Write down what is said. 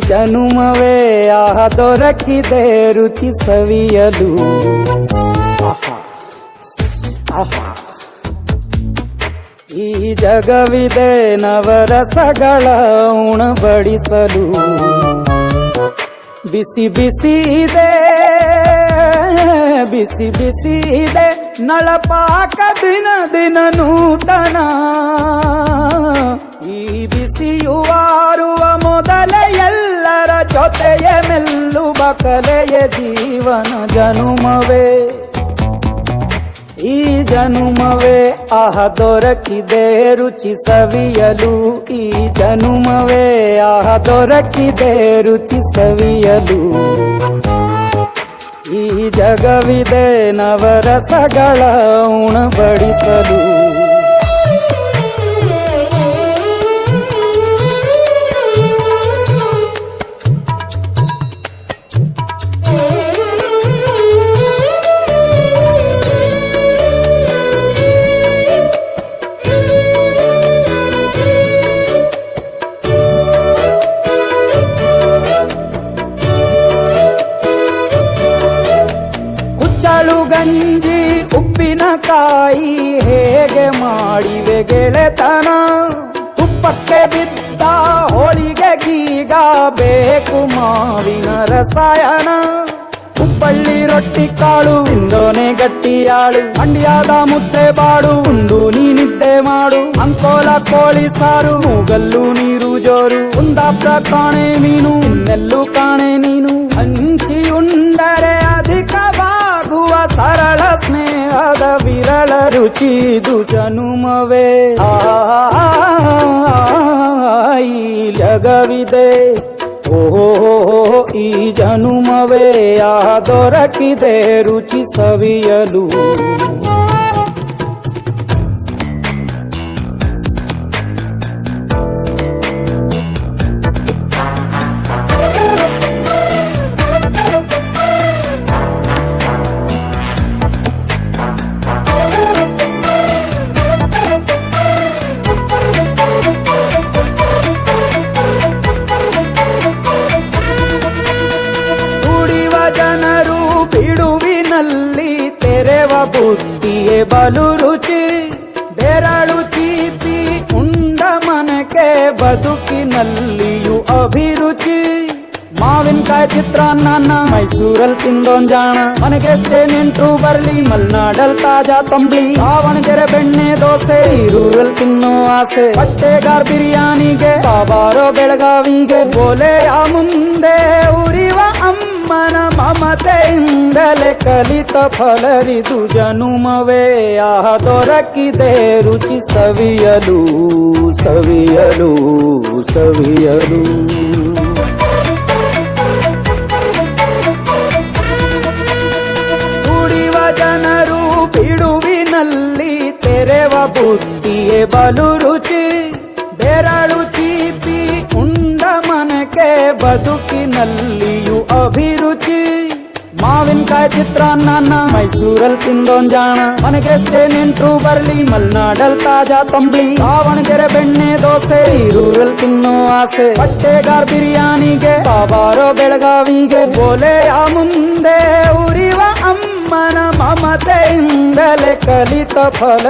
ಜನುಮವೇ ಆಹ ದೊರಕಿದೆ ರುಚಿ ಸವಿಯಲು. ಆಹಾ ಆಹಾ ಈ ಜಗವಿದೆ ನವರಸಗಳ ಉಣಬಡಿಸಲು. ಬಿಸಿ ಬಿಸಿ ಇದೆ ಬಿಸಿ ಬಿಸಿ ಇದೆ ನಳಪಾಕ ದಿನ ದಿನ ನೂತನ. ಈ ಬಿಸಿಯುವಾರುವ ಮೊದಲೇ ಎಲ್ಲರ ಜೊತೆಯೇ ಮೆಲ್ಲುವ ಕಲೆಯ ಜೀವನ ಜನುಮವೇ. ಈ ಜನುಮವೇ ಆಹ ದೊರಕಿದೆ ರುಚಿ ಸವಿಯಲು. ಈ ಜನುಮವೇ ಆಹ ದೊರಕಿದೆ ರುಚಿ ಸವಿಯಲು. ಈ ಜಗವಿದೆ ನವರಸಗಳ ಉಣಬಡಿಸಲು. ಗಂಜಿ ಉಪ್ಪಿನಕಾಯಿ ಹೇಗೆ ಮಾಡಿವೆ ಗೆಳೆತನ. ತುಪ್ಪಕ್ಕೆ ಬಿದ್ದ ಹೋಳಿಗೆಗೀಗ ಬೇಕು ಮಾವಿನ ರಸಾಯನ. ಹುಬ್ಬಳ್ಳಿ ರೊಟ್ಟಿ ಕಾಳು ಇಂದೋನೆ ಗಟ್ಟಿಯಾಳು. ಮಂಡ್ಯದ ಮುದ್ದೆ ಬಾಡು ಉಂಡು ನೀನಿದ್ದೆ ಮಾಡು. ಅಂಕೋಲ ಕೋಳಿ ಸಾರು ಮೂಗಲ್ಲು ನೀರು ಜೋರು. ಕುಂದಾಪುರ ಕಾಣೆ ಮೀನು ಇನ್ನೆಲ್ಲೂ ಕಾಣೆ ನೀನು. ಹಂಚಿಯುಂಡರೆ ಅಧಿಕವಾಗುವ ಸರಳ ಸ್ನೇಹದ ವಿರಳ ರುಚಿದು ಜನುಮವೇ. ಈ ಜಗವಿದೆ ಓಹೋ ಈ ಜನುಮವೇ ಆಹ ದೊರಕಿದೆ ರುಚಿ ಸವಿಯಲು. ಜನರು ಬಿಡುವಿನಲ್ಲಿ ತೆರೆವ ಬುದ್ಧಿಯೇ ಬಲು ರುಚಿ. ಬೆರಳು ಚೀಪಿ ಉಂಡ ಮನಕ್ಕೆ ಬದುಕಿನಲ್ಲಿಯೂ ಅಭಿರುಚಿ. ಮಾವಿನಕಾಯಿ ಚಿತ್ರಾನ್ನ ಮೈಸೂರಲ್ಲಿ ತಿಂದೊಂದ್ ಜಾಣ. ಮನೆಗೆಷ್ಟೇ ನೆಂಟ್ರು ಬರ್ಲಿ ಮಲ್ನಾಡಲ್ ತಾಜಾ ತಂಬ್ಳಿ. ದಾವಣಗೆರೆ ಬೆಣ್ಣೆ ದೋಸೆ ಈರೂರಲ್ಲಿ ತಿನ್ನೋ ಆಸೆ. ಬಟ್ಟೆಗಾರ್ ಬಿರಿಯಾನಿಗೆ ಬಾಬಾರೋ ಬೆಳಗಾವಿಗೆ. ಬೋಲೆಯ ಮುಂದೆ ಉರಿವ ಅಮ್ಮನ ಮಮತೆಯಿಂದಲೇ ಕಲಿತ ಫಲರಿದು ಜನುಮವೇ ಆಹ ದೊರಕಿದೆ ರುಚಿ ಸವಿಯಲು ಸವಿಯಲು ಸವಿಯಲು. ಜನರು ಬಿಡುವಿನಲ್ಲಿ ತೆರೆವ ಬುದ್ಧಿಯೇ ಬಲು ರುಚಿ. ಬೆರಳು ಚೀಪಿ ಉಂಡ ಮನಕ್ಕೆ ಬದುಕಿನಲ್ಲಿಯೂ ಅಭಿರುಚಿ. ಮಾವಿನಕಾಯಿ ಚಿತ್ರಾನ್ನ ಮೈಸೂರಲ್ಲಿ ತಿಂದೊಂದ್ ಜಾಣ. ಮನೆಗೆಷ್ಟೇ ನೆಂಟ್ರು ಬರ್ಲಿ ಮಲ್ನಾಡಲ್ ತಾಜಾ ತಂಬ್ಳಿ. ದಾವಣಗೆರೆ ಬೆಣ್ಣೆ ದೋಸೆ ಈರೂರಲ್ಲಿ ತಿನ್ನೋ ಆಸೆ. ಬಟ್ಟೆಗಾರ್ ಬಿರಿಯಾನಿಗೆ ಬಾಬಾರೋ ಬೆಳಗಾವಿಗೆ. ಬೋಲೆಯ ಮುಂದೆ ಉರಿವ ಅಮ್ಮನ ಮಮತೆಯಿಂದಲೇ ಕಲಿತ ಫಲ